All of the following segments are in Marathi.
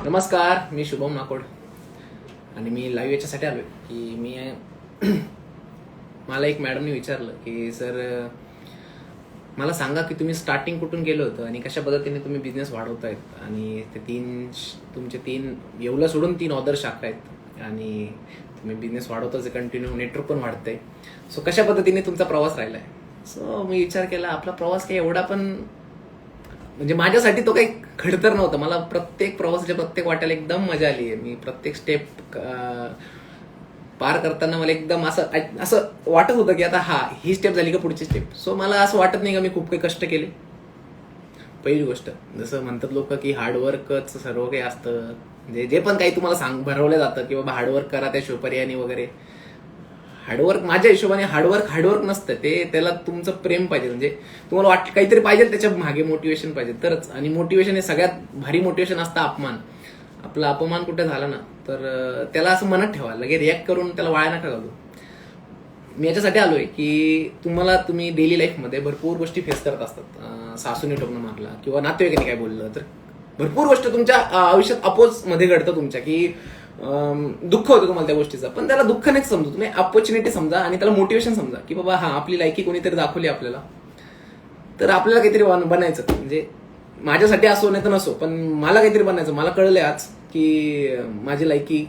नमस्कार, मी शुभम नाकोड आणि मी लाईव्ह याच्यासाठी आलोय की मला एक मॅडमने विचारलं की सर मला सांगा की तुम्ही स्टार्टिंग कुठून केलं होतं आणि कशा पद्धतीने तुम्ही बिझनेस वाढवतायत आणि ते तुमचे तीन येवला सोडून 3 ऑदर शाखा आहेत आणि तुम्ही बिझनेस वाढवताच कंटिन्यू, नेटवर्क पण वाढतंय. सो कशा पद्धतीने तुमचा प्रवास राहिलाय. सो मी विचार केला आपला प्रवास काही एवढा पण म्हणजे माझ्यासाठी तो काही खडतर नव्हता. मला प्रत्येक प्रवासाच्या प्रत्येक वाट्याला एकदम मजा आली आहे. मी प्रत्येक स्टेप पार करताना मला एकदम असं वाटत होतं की आता ही स्टेप झाली का पुढची स्टेप. सो मला असं वाटत नाही का मी खूप काही कष्ट केले. पहिली गोष्ट, जसं म्हणतात लोक की हार्डवर्कच सर्व काही असतं, म्हणजे जे पण काही तुम्हाला भरवलं जातं की बाबा हार्डवर्क करा त्याशिवाय पर्याय वगैरे. हार्डवर्क माझ्या हिशोबाने हार्डवर्क नसतं ते, त्याला तुमचं प्रेम पाहिजे. म्हणजे तुम्हाला वाटतं काहीतरी पाहिजे, त्याच्या मागे मोटिवेशन पाहिजे तरच. आणि मोटिवेशन हे सगळ्यात भारी मोटिवेशन असतं अपमान. आपला अपमान कुठे झाला ना तर त्याला असं मनात ठेवा, लगे रिॲक्ट करून त्याला वाया नका घालू. मी याच्यासाठी आलोय की तुम्ही डेली लाईफमध्ये भरपूर गोष्टी फेस करत असतात. सासूने टोकणं मारला किंवा नातेवाईकांनी काय बोललं तर भरपूर गोष्ट तुमच्या आयुष्यात अपोज मध्ये घडतं तुमच्या, की दुःख होतं तुम्हाला त्या गोष्टीचं. पण त्याला दुःख नाही समजू, तुम्ही अपॉर्च्युनिटी समजा आणि त्याला मोटिवेशन समजा की बाबा आपली लायकी कोणीतरी दाखवली आपल्याला, तर आपल्याला काहीतरी बनायचं. म्हणजे माझ्यासाठी असो नाही तर नसो, पण मला काहीतरी बनायचं. मला कळलंय आज की माझी लायकी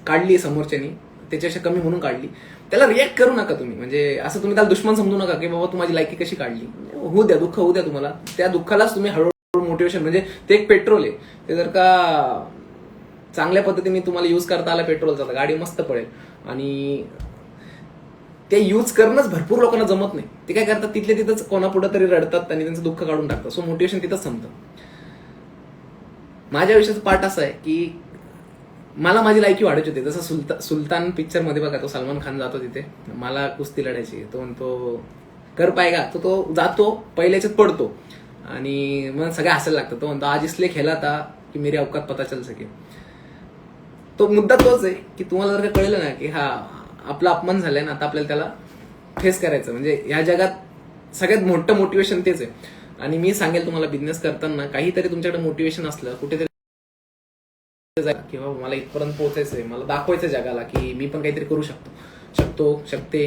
काढली समोरच्यानी, त्याच्यापेक्षा कमी म्हणून काढली. त्याला रिॲक्ट करू नका तुम्ही. म्हणजे असं तुम्ही त्याला दुश्मन समजू नका की बाबा तू माझी लायकी कशी काढली. होऊ द्या, दुःख होऊ द्या तुम्हाला. त्या दुःखालाच तुम्ही हळूहळू मोटिवेशन, म्हणजे ते एक पेट्रोल आहे. ते जर का चांगल्या पद्धतीने तुम्हाला यूज करता आला पेट्रोलचा, गाडी मस्त पडेल. आणि ते यूज करणंच भरपूर लोकांना जमत नाही. ते काय करतात, तिथल्या तिथंच कोणापुढं तरी रडतात आणि त्यांचं दुःख काढून टाकतात. सो मोटिवेशन तिथंच संपतं. माझ्या आयुष्याचा पार्ट असा आहे की मला माझी लायकी वाढायची होती. जसं सुलतान पिक्चर मध्ये बघा, तो सलमान खान जातो तिथे, मला कुस्ती लढायची, तो म्हणतो कर पाएगा, तो जातो पहिल्याच्यात पडतो आणि मग सगळ्या हसायला लागतं. तो म्हणतो आज इसलिए खेळला था की मेरी अवकात पता चल सके. तो मुद्दा तोच आहे की तुम्हाला जर का कळलं ना की आपला अपमान झालाय ना, आता आपल्याला त्याला फेस करायचं. म्हणजे ह्या जगात सगळ्यात मोठं मोटिवेशन तेच आहे. आणि मी सांगेल तुम्हाला, बिझनेस करताना काहीतरी तुमच्याकडे मोटिवेशन असलं, कुठेतरी किंवा मला इथपर्यंत पोहोचायचंय, मला दाखवायचं जगाला की मी पण काहीतरी करू शकते,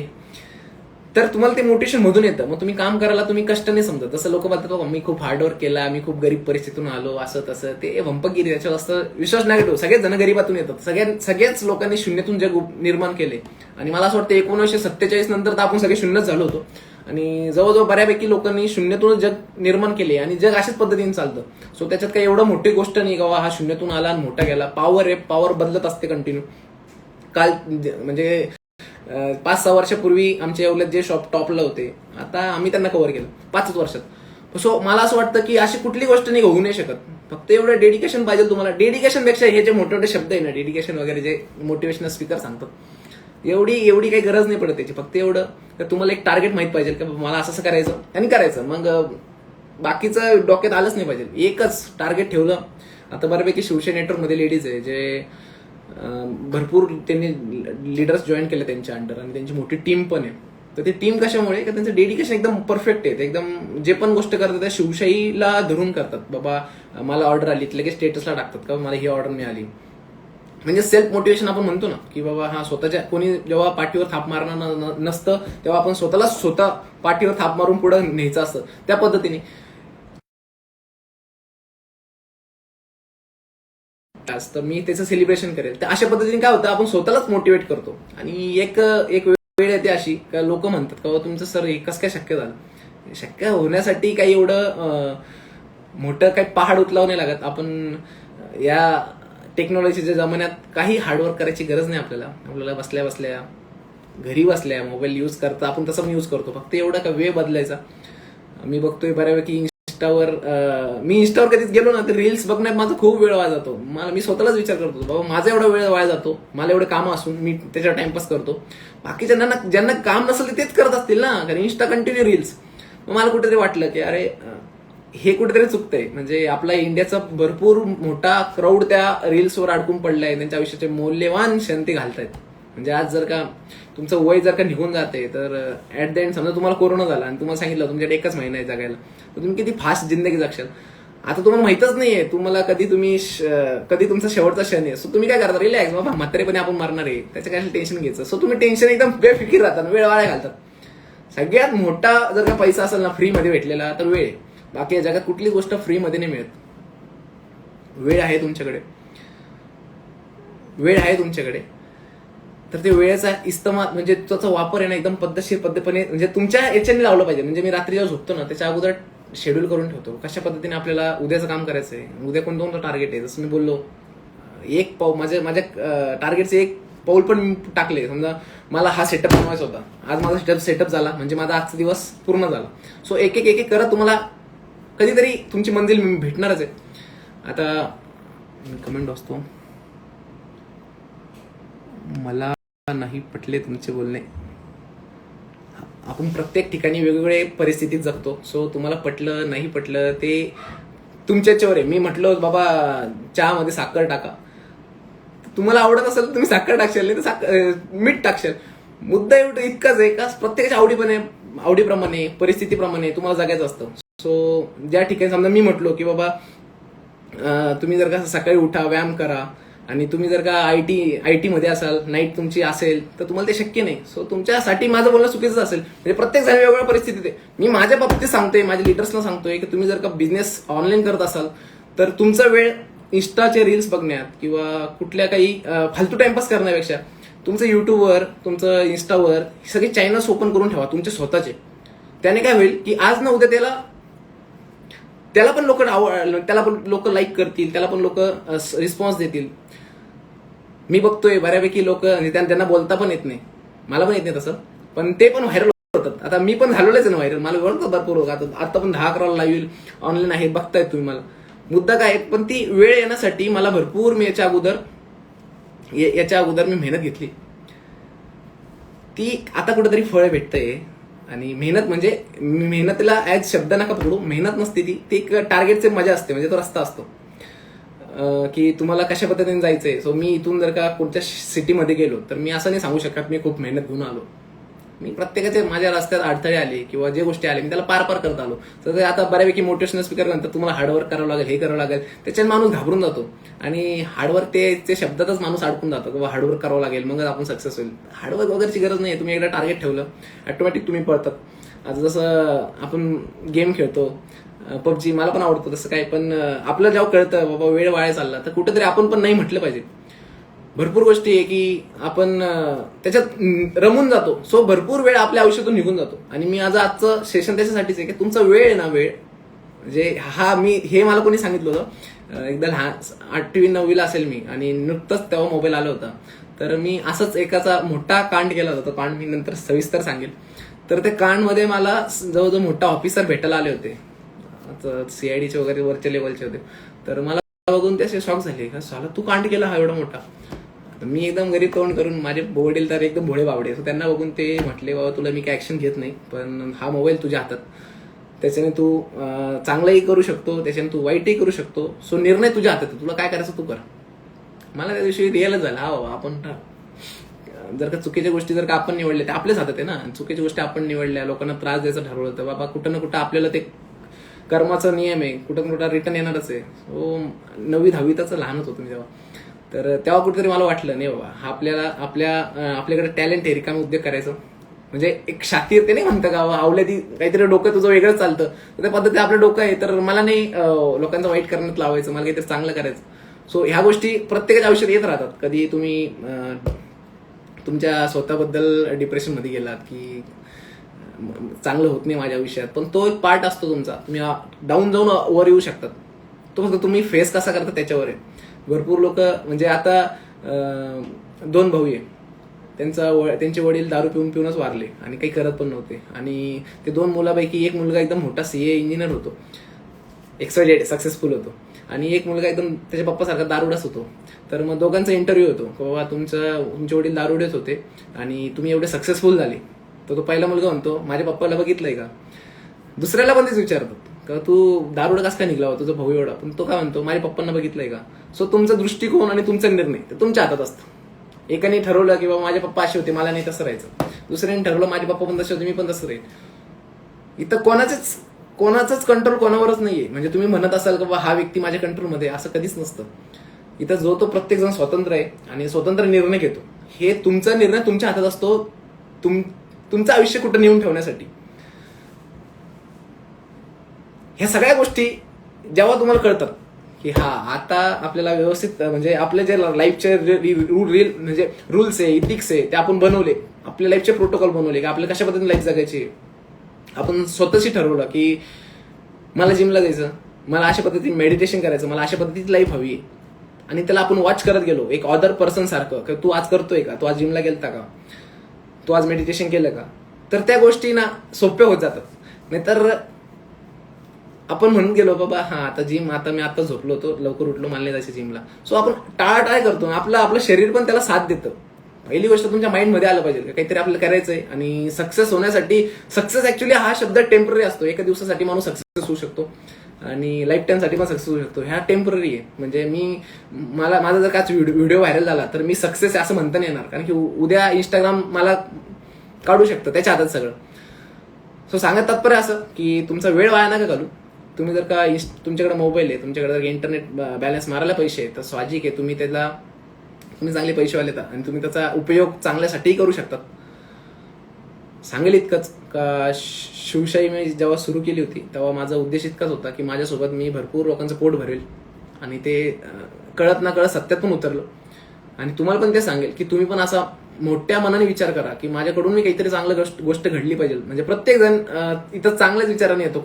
तर तुम्हाला ते मोटिवेशन मधून येतं. मग तुम्ही काम करायला तुम्ही कष्ट नाही समजत. जसं लोक बोलतात मी खूप हार्डवर्क केला, मी खूप गरीब परिस्थितीतून आलो, असं तसं, ते वंपगिरी. त्याच्यावर असं विश्वास नाही ठेवू. सगळेच जण गरीबातून येतात. सगळ्याच लोकांनी शून्यातून जग निर्माण केले. आणि मला असं वाटतं 1947 नंतर तर आपण सगळे शून्यच झालो होतो. आणि जवळजवळ बऱ्यापैकी लोकांनी शून्यातूनच जग निर्माण केले आणि जग अशाच पद्धतीने चालतं. सो त्याच्यात काही एवढं मोठी गोष्ट नाही का हा शून्यातून आला आणि मोठा गेला. पॉवर बदलत असते कंटिन्यू. काल म्हणजे 5-6 वर्षापूर्वी आमच्या येवल्यात जे शॉप टॉपला होते, आता आम्ही त्यांना कव्हर केलं 5 वर्षात. सो मला असं वाटतं की अशी कुठली गोष्ट नाही होऊ नाही शकत. फक्त एवढं डेडिकेशन पाहिजे तुम्हाला. डेडिकेशन पेक्षा हे जे मोठे मोठे शब्द आहे ना, डेडिकेशन वगैरे जे मोटिवेशनल स्पीकर सांगतात, एवढी काही गरज नाही पडत त्याची. फक्त एवढं तर तुम्हाला एक टार्गेट माहित पाहिजे की मला असं करायचं आणि करायचं. मग बाकीचं डोक्यात आलंच नाही पाहिजे. एकच टार्गेट ठेवलं. आता बऱ्यापैकी शिवसेना नेटवर्कमध्ये लेडीज आहे जे भरपूर त्यांनी लीडर्स जॉईन केले त्यांच्या अंडर आणि त्यांची मोठी टीम पण आहे. तर ती टीम कशामुळे का त्यांचं डेडिकेशन एकदम परफेक्ट आहे. ते एकदम जे पण गोष्ट करतात त्या शिवशाहीला धरून करतात. बाबा मला ऑर्डर आली लगेच स्टेटसला टाकतात का मला ही ऑर्डर मिळाली. म्हणजे सेल्फ मोटिवेशन आपण म्हणतो ना की बाबा स्वतःच्या कोणी जेव्हा पाठीवर थाप मारणार नसतं तेव्हा आपण स्वतः पाठीवर थाप मारून पुढे न्यायचं असतं. त्या पद्धतीने तर मी त्याचं सेलिब्रेशन करेल. तर अशा पद्धतीने काय होतं, आपण स्वतःलाच मोटिवेट करतो. आणि एक वेळ येते अशी का लोक म्हणतात का तुमचं सर हे कसं काय शक्य झालं. शक्य होण्यासाठी काही एवढं मोठं काही पहाड उचलावं नाही लागत. आपण या टेक्नॉलॉजीच्या जमान्यात काही हार्डवर्क करायची गरज नाही आपल्याला बसल्या घरी बसल्या मोबाईल यूज करता आपण तसं पण यूज करतो. फक्त एवढा का वेळ बदलायचा. मी बघतोय बऱ्यापैकी मी इंस्टावर कधीच गेलो ना तर रील्स बघण्यात माझा खूप वेळ वाया जातो. मी स्वतःलाच विचार करतो बाबा माझा एवढा वेळ वाया जातो, मला एवढे कामं असून मी त्याच्यावर टाइमपास करतो. बाकी ज्यांना काम नसेल तेच करत असतील ना, कारण इंस्टा कंटिन्यू रील्स. मग मला कुठेतरी वाटलं की अरे हे कुठेतरी चुकतंय. म्हणजे आपला इंडियाचा भरपूर मोठा क्राऊड त्या रील्सवर अडकून पडलाय. त्यांच्या आयुष्याचे मौल्यवान क्षण ते घालतायत. म्हणजे आज जर का तुमचं वय जर का निघून जाते तर ऍट द एंड समजा तुम्हाला कोरोना झाला आणि तुम्हाला सांगितलं तुमच्याकडे 1च महिना आहे जगायला, तर तुम्ही किती फास्ट जिंदगी जगशाल. आता तुम्हाला माहितच नाहीये तुम्हाला कधी तुमचा शेवटचा क्षण आहे. सो तुम्ही काय करता, रिलॅक्स बाबा, म्हातारेपणे आपण मारणार आहे, त्याचं काय टेन्शन घ्यायचं. सो तुम्ही टेन्शन एकदम बेफिकीर राहता, वेळ वाया घालतात. सगळ्यात मोठा जर का पैसा असेल ना फ्रीमध्ये भेटलेला तर वेळ. बाकी या जगात कुठली गोष्ट फ्रीमध्ये नाही मिळत. वेळ आहे तुमच्याकडे, वेळ आहे तुमच्याकडे, तर ते वेळेचा इस्तेमाल म्हणजे त्याचा वापर आहे ना एकदम पद्धतशीर पद्धतीने म्हणजे तुमच्या याच्याने लावलं पाहिजे. म्हणजे मी रात्री जेव्हा झोपतो ना त्याच्या अगोदर शेड्यूल करून ठेवतो कशा पद्धतीने आपल्याला उद्याचं काम करायचं आहे, उद्या कोणतं टार्गेट आहे. जसं मी बोललो एक पाऊल माझ्या टार्गेटचे एक पाऊल पण मी टाकले. समजा मला हा सेटअप बनवायचा होता, आज माझा सेटअप झाला म्हणजे माझा आजचा दिवस पूर्ण झाला. सो एक एक करत तुम्हाला कधीतरी तुमची मंजिल भेटणारच आहे. आता कमेंट वाचतो, मला नाही पटले तुमचे बोलणे. आपण प्रत्येक ठिकाणी वेगवेगळे परिस्थितीत जगतो. सो तुम्हाला पटलं नाही पटलं ते तुमच्याच्यावर आहे. मी म्हटलं बाबा चहामध्ये साखर टाका, तुम्हाला आवडत असेल तर तुम्ही साखर टाकशाल, नाही तर मीठ टाकशाल. मुद्दा इतकाच आहे का प्रत्येकाच्या आवडीप्रमाणे परिस्थितीप्रमाणे तुम्हाला जगायचं असतं. सो ज्या ठिकाणी समजा मी म्हटलो की बाबा तुम्ही जर का सकाळी उठा, व्यायाम करा, आणि तुम्ही जर का आयटी मध्ये असाल, नाईट तुमची असेल, तर तुम्हाला ते शक्य नाही. सो तुमच्यासाठी माझं बोलणं चुकीचं असेल. म्हणजे प्रत्येक जण वेगवेगळ्या परिस्थितीत आहे. मी माझ्या बाबतीत सांगतोय, माझ्या लिडर्सना सांगतोय की तुम्ही जर का बिझनेस ऑनलाईन करत असाल तर तुमचा वेळ इन्स्टाचे रील्स बघण्यात किंवा कुठल्या काही फालतू टाइमपास करण्यापेक्षा तुमचं युट्यूबवर, तुमचं इन्स्टावर सगळे चॅनल्स ओपन करून ठेवा तुमचे स्वतःचे. त्याने काय होईल की आज ना उद्या त्याला पण लोक लाईक करतील, त्याला पण लोक रिस्पॉन्स देतील. मी बघतोय बऱ्यापैकी लोक म्हणजे त्यांना बोलता पण येत नाही, मला पण येत नाही तसं, पण ते पण व्हायरल होतात. आता मी पण झालेलंच आहे ना व्हायरल, मला ओळखतं भरपूर लोक. आता पण 10-11 लाईव्ह ऑनलाईन आहेत, बघतायत तुम्ही मला. मुद्दा काय, पण ती वेळ येण्यासाठी मला भरपूर मी याच्या अगोदर मी मेहनत घेतली. ती आता कुठेतरी फळ भेटतंय. आणि मेहनत म्हणजे मेहनतीला ऍज शब्द नका पकडू, मेहनत नसते ती एक टार्गेटची मजा असते. म्हणजे तो रस्ता असतो की तुम्हाला कशा पद्धतीने जायचंय. सो मी इथून जर का कोणत्या सिटीमध्ये गेलो तर मी असं नाही सांगू शकत मी खूप मेहनत घेऊन आलो. मी प्रत्येकाचे माझ्या रस्त्यात अडथळे आले किंवा जे गोष्टी आले मी त्याला पार करत आलो. तर आता बऱ्यापैकी मोटिवेशनल स्पीकर नंतर तुम्हाला हार्डवर्क करावं लागेल, हे करावं लागेल, त्याच्यात माणूस घाबरून जातो. आणि हार्डवर्क ते शब्दातच माणूस अडकून जातो किंवा हार्डवर्क करावं लागेल मगच आपण सक्सेस होईल. हार्डवर्क वगैरेची गरज नाही. तुम्ही एकदा टार्गेट ठेवलं ऑटोमॅटिक तुम्ही पळतात. आता जसं आपण गेम खेळतो पबजी, मला पण आवडतो तसं काय, पण आपलं जेव्हा कळतं बाबा वेळ वाया चालला तर कुठेतरी आपण पण नाही म्हटलं पाहिजे. भरपूर गोष्टी आहे की आपण त्याच्यात रमून जातो. सो भरपूर वेळ आपल्या आयुष्यातून निघून जातो. आणि मी आजचं सेशन त्याच्यासाठीच आहे की तुमचा वेळ आहे ना, वेळ म्हणजे हे मला कोणी सांगितलं होतं एकदा 8वी-9वीला असेल मी, आणि नुकतंच तेव्हा मोबाईल आला होता. तर मी असंच एकाचा मोठा कांड केला होता. तो कांड मी नंतर सविस्तर सांगेल. तर त्या कांडमध्ये मला जवळजवळ मोठा ऑफिसर भेटायला आले होते, सीआयडीचे वगैरे वरच्या लेवलचे होते. तर मला बघून ते असे शॉक झाले का साला तू कांड केला हा एवढा मोठा. मी एकदम गरीब तोंड करून, माझे वडील तर एकदम भोळे बावडे, सो त्यांना बघून ते म्हटले बाबा तुला मी काय ऍक्शन घेत नाही, पण हा मोबाईल तुझ्या हातात, त्याच्याने तू चांगलंही करू शकतो, त्याच्याने तू वाईटही करू शकतो. सो निर्णय तुझ्या हातात आहे, तुला काय करायचं तू कर. मला त्या दिवशी रिअलच झालं हा बाबा आपण जर का चुकीच्या गोष्टी जर का आपण निवडल्या त्या आपल्याच हातात आहे ना. चुकीच्या गोष्टी आपण निवडल्या, लोकांना त्रास द्यायचं ठरवलं तर बाबा कुठं ना कुठं आपल्याला ते कर्माचा नियम आहे, कुठं ना कुठं रिटर्न येणारच आहे. सो 9वी-10वीतच लहानच होतो मी तेव्हा. तर तेव्हा कुठेतरी मला वाटलं नाही बाबा आपल्याकडे टॅलेंट आहे, रिकामी उद्योग करायचं. म्हणजे एक शातीर ते नाही म्हणतं का आवल्या ती काहीतरी डोकं तुझं वेगळंच चालतं, तर त्या पद्धतीने आपलं डोकं आहे. तर मला नाही लोकांचं वाईट करण्यात लावायचं, मला काहीतरी चांगलं करायचं. सो ह्या गोष्टी प्रत्येकाच्या आयुष्यात येत राहतात. कधी तुम्ही तुमच्या स्वतःबद्दल डिप्रेशनमध्ये गेलात की चांगलं होत नाही माझ्या आयुष्यात, पण तो एक पार्ट असतो तुमचा. तुम्ही डाऊन जाऊन वर येऊ शकतात. तो फक्त तुम्ही फेस कसा करता त्याच्यावर आहे. भरपूर लोक म्हणजे आता 2 भाऊ आहे, त्यांचे वडील दारू पिऊनच वारले आणि काही करत पण नव्हते. आणि ते 2 मुलापैकी एक मुलगा एकदम मोठा सीए इंजिनियर होतो, एक्सवायजेड सक्सेसफुल होतो, आणि एक मुलगा एकदम त्याच्या पप्पासारखा दारुडाच होतो. तर मग दोघांचा इंटरव्ह्यू होतो की बाबा तुमचे वडील दारुडेच होते आणि तुम्ही एवढे सक्सेसफुल झाले. तर तो पहिला मुलगा म्हणतो माझ्या पप्पाला बघितलंय का. दुसऱ्याला पण तेच विचारतात का तू दारुडा कसा काय निघला, तुझा भाऊ एवढा, पण तो काय म्हणतो माझ्या पप्पांना बघितलंय का. सो तुमचा दृष्टिकोन आणि तुमचा निर्णय ते तुमच्या हातात असतं. एकाने ठरवलं की बाबा माझे पप्पा असे होते मला नाही तसं राहायचं, दुसऱ्याने ठरवलं माझे पप्पा पण तसे होते मी पण तसं राहील. इथं कोणाचेच कोणाचाच कंट्रोल कोणावरच नाहीये. म्हणजे तुम्ही म्हणत असाल की हा व्यक्ती माझ्या कंट्रोलमध्ये, असं कधीच नसतं. इथं जो तो प्रत्येक जण स्वतंत्र आहे आणि स्वतंत्र निर्णय घेतो. हे तुमचा निर्णय तुमच्या हातात असतो, तुमचं आयुष्य कुठं नेऊन ठेवण्यासाठी. ह्या सगळ्या गोष्टी जेव्हा तुम्हाला कळतात की हा आता आपल्याला व्यवस्थित, म्हणजे आपले जे लाईफचे म्हणजे रूल्स आहे, इथिक्स आहे, ते आपण बनवले, आपल्या लाईफचे प्रोटोकॉल बनवले की आपल्याला कशा पद्धतीने लाईफ जगायची, आपण स्वतःशी ठरवलं की मला जिमला जायचं, मला अशा पद्धतीने मेडिटेशन करायचं, मला अशा पद्धतीची लाईफ हवी आहे, आणि त्याला आपण वॉच करत गेलो एक अदर पर्सन सारखं की तू आज करतोय का, तू आज जिमला गेलता का, तू आज मेडिटेशन केलं का, तर त्या गोष्टी ना सोप्या होत जातात. नाहीतर आपण म्हणून गेलो बाबा हा आता जिम, आता मी आता झोपलो होतो, लवकर उठलो, मला नाही जायचं जिमला, सो आपण टाळाटाळ करतो. आपलं शरीर पण त्याला साथ देतं. पहिली गोष्ट तुमच्या माइंडमध्ये आलं पाहिजे काहीतरी आपल्याला करायचंय, आणि सक्सेस होण्यासाठी, सक्सेस ऍक्च्युली हा शब्द टेम्पररी असतो. एका दिवसासाठी माणूस सक्सेस होऊ शकतो आणि लाईफ टाइम साठी पण सक्सेस होऊ शकतो. ह्या टेम्पररी आहे. म्हणजे माझा जर काच व्हिडिओ व्हायरल झाला तर मी सक्सेस आहे असं म्हणता नाही येणार, कारण की उद्या इंस्टाग्राम मला काढू शकतं, त्याच्या हातात सगळं. सो सांगत तात्पर्य असं की तुमचा वेळ वाया नका घालू. तुम्ही जर का तुमच्याकडे मोबाईल आहे, तुमच्याकडे जर इंटरनेट बॅलन्स मारायला पैसे आहे, तर स्वाजिक आहे तुम्ही चांगले पैसेवाले येतात आणि तुम्ही त्याचा उपयोग चांगल्यासाठीही करू शकतात. सांगेल इतकंच का शिवशाही मी जेव्हा सुरू केली होती तेव्हा माझा उद्देश इतकाच होता की माझ्यासोबत मी भरपूर लोकांचं पोट भरेल, आणि ते कळत ना कळत सत्यात पण उतरलं. आणि तुम्हाला पण ते सांगेल की तुम्ही पण असा मोठ्या मनाने विचार करा की माझ्याकडून मी काहीतरी चांगलं गोष्ट घडली पाहिजे. म्हणजे प्रत्येक जण इथं चांगल्याच विचाराने येतो.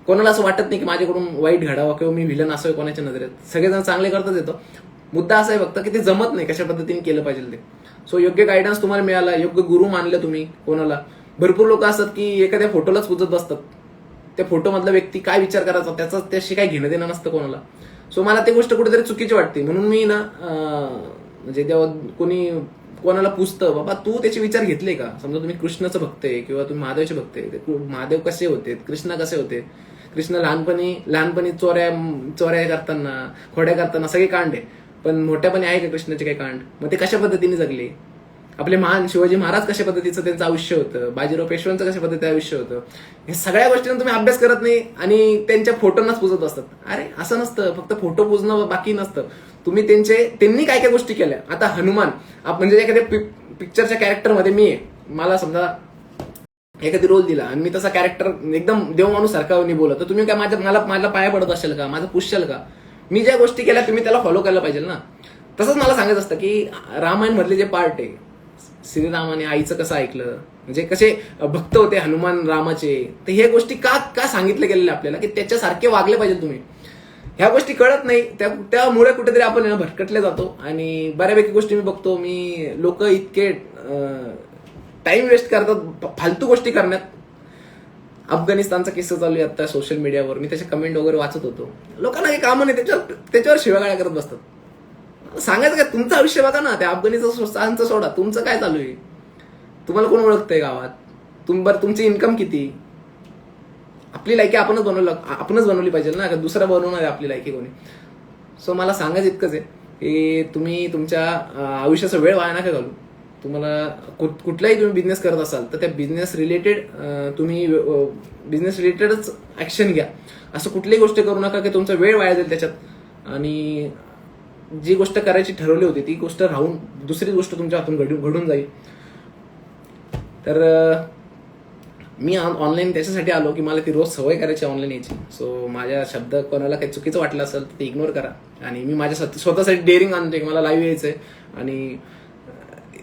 कोणाला असं वाटत नाही की माझ्याकडून वाईट घडावं किंवा मी व्हिलन असावं कोणाच्या नजरेत. सगळेजण चांगले करतच येतो. मुद्दा असा आहे फक्त की ते जमत नाही कशा पद्धतीने केलं पाहिजे ते. सो योग्य गायडन्स तुम्हाला मिळाला, योग्य गुरु मानलं तुम्ही कोणाला. भरपूर लोक असतात की एखाद्या फोटोलाच पुजत बसतात. त्या फोटोमधला व्यक्ती काय विचार करायचा त्याशी काही घेणं देणं नसतं कोणाला. सो मला ती गोष्ट कुठेतरी चुकीची वाटते. म्हणून मी ना म्हणजे जेव्हा कोणाला पुजतं, बाबा तू त्याचे विचार घेतले का. समजा तुम्ही कृष्णाचं भक्त आहे किंवा तुम्ही महादेवचे भक्त आहे, महादेव कसे होते, कृष्ण कसे होते. कृष्ण लहानपणी चोऱ्या करताना, खोड्या करताना सगळे कांड आहे, पण मोठ्यापणी आहे का कृष्णाचे काही कांड. मग ते कशा पद्धतीने जगले. आपले महान शिवाजी महाराज कशा पद्धतीचं त्यांचं आयुष्य होतं, बाजीराव पेशव्यांचं कशा पद्धतीचं आयुष्य होतं. हे सगळ्या गोष्टींना तुम्ही अभ्यास करत नाही आणि त्यांच्या फोटोंनाच पुजत असतात. अरे असं नसतं, फक्त फोटो पुजणं बाकी नसतं. तुम्ही त्यांनी काय काय गोष्टी केल्या. आता हनुमान म्हणजे एखाद्या पिक्चरच्या कॅरेक्टरमध्ये मी आहे, मला समजा एखादी रोल दिला आणि मी तसा कॅरेक्टर एकदम देव माणूस सारखा बोलत, तर तुम्ही काय माझ्या पाया पडत असेल का, माझं पुष्याल का. मी ज्या गोष्टी केल्या तुम्ही त्याला फॉलो करायला पाहिजे ना. तसंच मला सांगायचं असतं की रामायण मधले जे पार्ट आहे, श्रीरामाने आईचं कसं ऐकलं, म्हणजे कसे भक्त होते हनुमान रामाचे, तर हे गोष्टी का सांगितल्या गेलेल्या आपल्याला की त्याच्यासारखे वागले पाहिजे तुम्ही. ह्या गोष्टी कळत नाही, त्यामुळे कुठेतरी आपण भरकटले जातो. आणि बऱ्यापैकी गोष्टी मी बघतो, मी लोक इतके टाइम वेस्ट करतात फालतू गोष्टी करण्यात. अफगाणिस्तानचा किस्सा चालू आहे आता सोशल मीडियावर, मी त्याचे कमेंट वगैरे वाचत होतो. लोकांना काही कामं नाही, त्याच्यावर शिवागाळ्या करत बसतात. सांगायचं काय, तुमचं आयुष्य बघा ना. त्या अफगाणिस्तानचं सोडा, तुमचं काय चालू आहे. तुम्हाला कोण ओळखतंय गावात, तुमची इन्कम किती. आपली लायकी आपणच बनवली पाहिजे ना, दुसरा बनवणार आहे आपली लायकी कोणी. सो मला सांगायचं इतकंच आहे की तुम्ही तुमच्या आयुष्याचा वेळ वाया नका घालू. तुम्हाला कुठलाही तुम्ही बिझनेस करत असाल तर त्या बिझनेस रिलेटेडच ऍक्शन घ्या. असं कुठलीही गोष्ट करू नका की तुमचा वेळ वाया जाईल त्याच्यात, आणि जी गोष्ट करायची ठरवली होती ती गोष्ट राहून दुसरी गोष्ट तुमच्या हातून घडून जाईल. तर मी ऑनलाईन त्याच्यासाठी आलो की मला ती रोज सवय करायची ऑनलाईन यायची. सो माझ्या शब्द कोणाला काही चुकीचं वाटलं असेल तर ते इग्नोर करा. आणि मी माझ्या स्वतःसाठी डेअरिंग आणते की मला लाईव्ह यायचंय आणि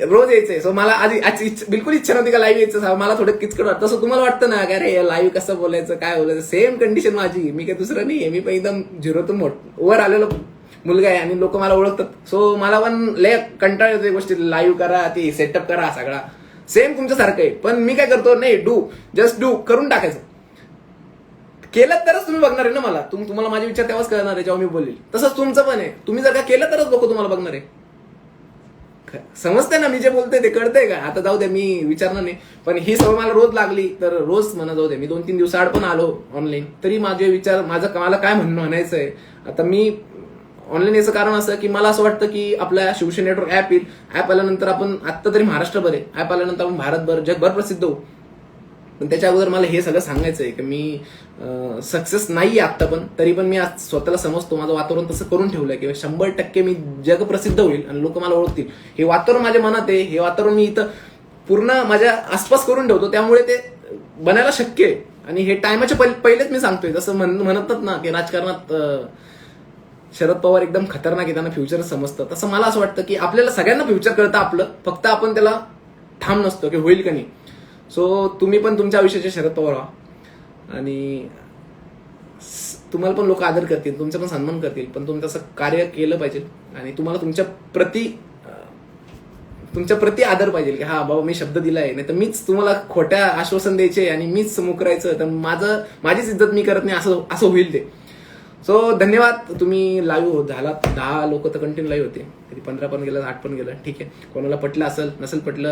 रोज यायचंय. सो मला आधी बिलकुल इच्छा नव्हती का लाईव्ह यायचं, मला थोडं किचकट वाटतं. तसं तुम्हाला वाटतं ना की अरे लाईव्ह कसं बोलायचं, काय बोलायचं. सेम कंडिशन माझी, मी काही दुसरं नाहीये. मी पण एकदम झिरोतून वर आलेलो मुलगा आहे आणि लोक मला ओळखतात. सो मला पण लय कंटाळ येतो गोष्टी, लाईव्ह करा, ती सेटअप करा, सगळा सेम तुमच्यासारखं आहे. पण मी काय करतो, नाही जस्ट डू करून टाकायचं. केलं तरच तुम्ही बघणार आहे ना मला. तुम्हाला माझे विचार तेव्हाच कळणार आहे जेव्हा मी बोलेल. तसंच तुमचं पण आहे, तुम्ही जर का केलं तरच लोक तुम्हाला बघणार आहे. समजतंय ना मी जे बोलतोय ते, कळतंय का. आता जाऊ द्या, मी विचारणार नाही. पण ही सवय मला रोज लागली तर रोज म्हणा जाऊ द्या. मी 2-3 दिवसाआड पण आलो ऑनलाईन तरी माझे विचार, मला काय म्हणायचंय. आता मी ऑनलाईन याचं कारण असं की मला असं वाटतं की आपल्या शिवसेना नेटवर्क ऍप येईल. ऍप आल्यानंतर आपण आत्ता तरी महाराष्ट्रभर आहे, ऍप आल्यानंतर आपण भारतभर जगभर प्रसिद्ध होऊ. पण त्याच्या अगोदर मला हे सगळं सांगायचं आहे की मी सक्सेस नाहीये आता, पण तरी पण मी आज स्वतःला समजतो, माझं वातावरण तसं करून ठेवलंय की 100% मी जगप्रसिद्ध होईल आणि लोक मला ओळखतील. हे वातावरण माझ्या मनात आहे, हे वातावरण मी इथं पूर्ण माझ्या आसपास करून ठेवतो, त्यामुळे ते बनायला शक्य आहे. आणि हे टायमाच्या पहिलेच मी सांगतोय, जसं म्हणतात ना की राजकारणात शरद पवार एकदम खतरनाक आहे, त्यांना फ्युचर समजतं. तसं मला असं वाटतं की आपल्याला सगळ्यांना फ्युचर कळतं आपलं, फक्त आपण त्याला ठाम नसतो की होईल का नाही. सो तुम्ही पण तुमच्या आयुष्याचे शरद पवार व्हा आणि तुम्हाला पण लोक आदर करतील, तुमचा पण सन्मान करतील, पण तुम्ही तसं कार्य केलं पाहिजे आणि तुम्हाला तुमच्या प्रति आदर पाहिजे की हा बाबा मी शब्द दिलाय, नाही तर मीच तुम्हाला खोट्या आश्वासन द्यायचे आणि मीच मुकरायचं, तर माझीच इज्जत मी करत नाही असं होईल ते. सो धन्यवाद. तुम्ही लाईव्ह झालात, 10 लोक तर कंटिन्यू लाईव्ह होते, कधी 15 पण गेलं, 8 पण गेलं, ठीक आहे. कोणाला पटलं असेल, नसेल पटलं